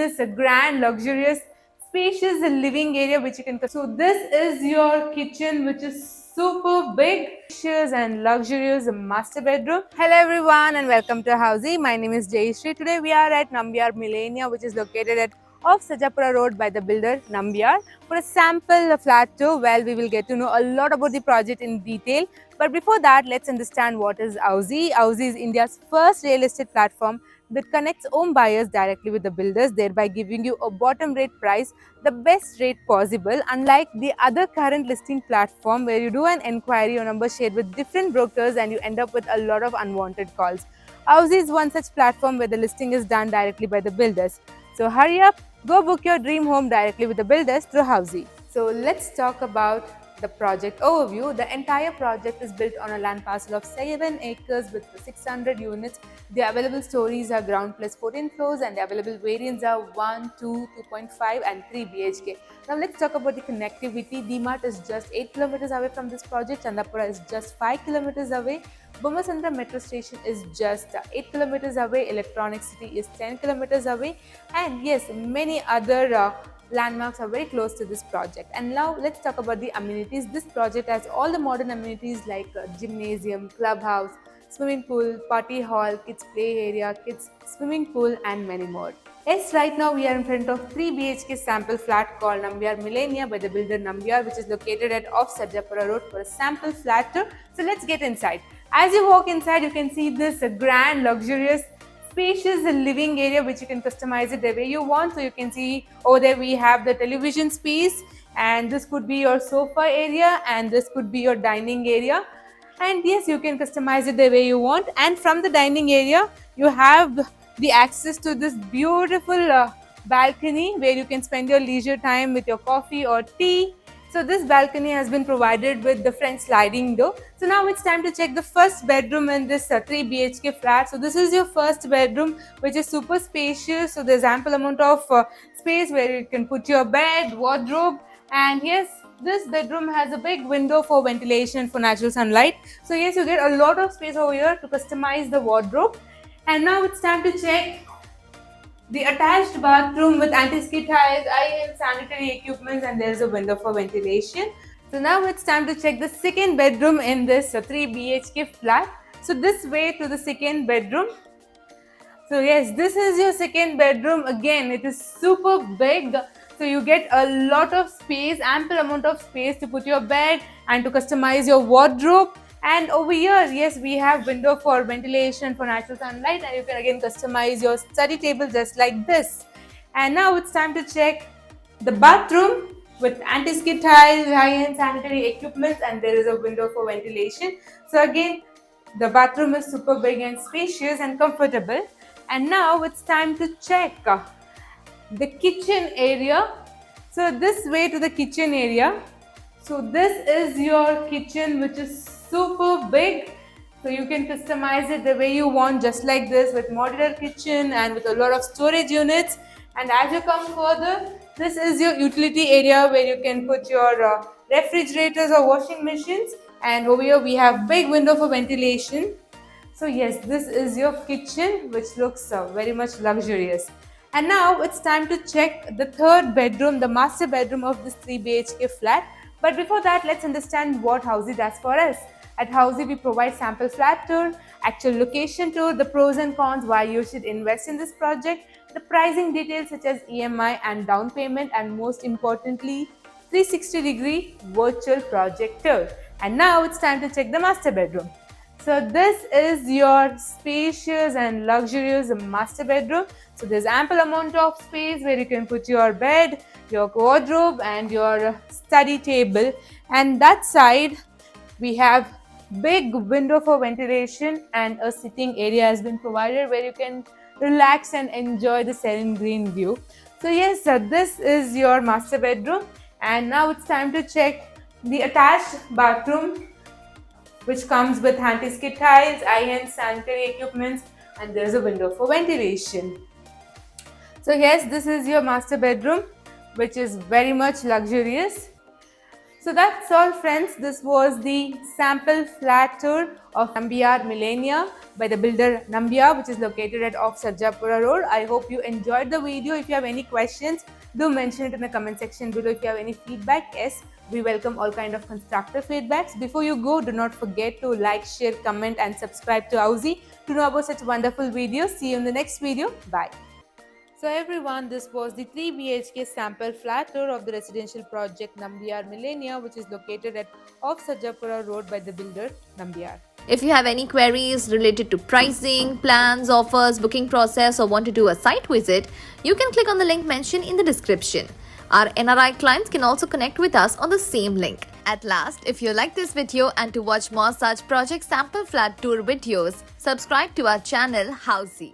this grand, luxurious, spacious living area which you can. So this is your kitchen, which is super big, spacious and luxurious master bedroom. Hello everyone and welcome to Housey. My name is Jayashree. Today we are at Nambiar Millennia, which is located at off Sajapura Road by the builder Nambiar for a sample flat tour. Well, we will get to know a lot about the project in detail. But before that, let's understand what is Housey. Housey is India's first real estate platform that connects home buyers directly with the builders, thereby giving you a bottom rate price, the best rate possible. Unlike the other current listing platform where you do an inquiry or number shared with different brokers and you end up with a lot of unwanted calls. Housey is one such platform where the listing is done directly by the builders. So hurry up, go book your dream home directly with the builders through Housey. So let's talk about the project overview. The entire project is built on a land parcel of 7 acres with 600 units. The available stories are ground plus 14 floors and the available variants are 1, 2, 2.5 and 3 BHK. Now let's talk about the connectivity. D-Mart is just 8 kilometers away from this project. Chandapura is just 5 kilometers away. Bomasandra metro station is just 8 kilometers away. Electronic City is 10 kilometers away. And yes, many other landmarks are very close to this project. And now let's talk about the amenities. This project has all the modern amenities like gymnasium, clubhouse, swimming pool, party hall, kids play area, kids swimming pool and many more. Yes, right now we are in front of 3 BHK sample flat called Nambiar Millennia by the builder Nambiar, which is located at off Sajapura Road for a sample flat tour. So let's get inside. As you walk inside, you can see this grand, luxurious, spacious living area which you can customize it the way you want. So you can see over there we have the television space, and this could be your sofa area, and this could be your dining area. And yes, you can customize it the way you want. And from the dining area, you have the access to this beautiful balcony where you can spend your leisure time with your coffee or tea. So this balcony has been provided with the front sliding door. So now it's time to check the first bedroom in this 3 BHK flat. So this is your first bedroom, which is super spacious. So there's ample amount of space where you can put your bed, wardrobe, and yes, this bedroom has a big window for ventilation for natural sunlight. So yes, you get a lot of space over here to customize the wardrobe. And now it's time to check the attached bathroom with anti-skid tiles, IM sanitary equipments, and there's a window for ventilation. So now it's time to check the second bedroom in this 3 BHK flat. So this way to the second bedroom. So yes, this is your second bedroom. Again, it is super big. So you get a lot of space, ample amount of space to put your bed and to customize your wardrobe. And over here, yes, we have window for ventilation for natural sunlight, and you can again customize your study table just like this. And now it's time to check the bathroom with anti-skid tiles, high-end sanitary equipment, and there is a window for ventilation. So again, the bathroom is super big and spacious and comfortable. And now it's time to check the kitchen area. So this way to the kitchen area. So this is your kitchen, which is super big. So you can customize it the way you want, just like this, with modular kitchen and with a lot of storage units. And as you come further, this is your utility area where you can put your refrigerators or washing machines. And over here we have big window for ventilation. So yes, this is your kitchen, which looks very much luxurious. And now it's time to check the third bedroom, the master bedroom of this 3 BHK flat. But before that, let's understand what Housey does for us. At Housey, we provide sample flat tour, actual location tour, the pros and cons, why you should invest in this project, the pricing details such as EMI and down payment, and most importantly, 360-degree virtual project tour. And now it's time to check the master bedroom. So this is your spacious and luxurious master bedroom. So there's ample amount of space where you can put your bed, your wardrobe and your study table. And that side we have big window for ventilation, and a sitting area has been provided where you can relax and enjoy the serene green view. So yes, this is your master bedroom. And now it's time to check the attached bathroom, which comes with anti-skid tiles, high-end sanitary equipments, and there's a window for ventilation. So yes, this is your master bedroom, which is very much luxurious. So that's all, friends. This was the sample flat tour of Nambiar Millennia by the builder Nambiar, which is located at off Sarjapura Road. I hope you enjoyed the video. If you have any questions, do mention it in the comment section below. If you have any feedback, yes, we welcome all kind of constructive feedbacks. Before you go, do not forget to like, share, comment and subscribe to Housey to know about such wonderful videos. See you in the next video. Bye. So everyone, this was the 3 BHK sample flat tour of the residential project Nambiar Millennia, which is located at off Sarjapura Road by the builder Nambiar. If you have any queries related to pricing, plans, offers, booking process, or want to do a site visit, you can click on the link mentioned in the description. Our NRI clients can also connect with us on the same link. At last, if you like this video and to watch more such project sample flat tour videos, subscribe to our channel Housey.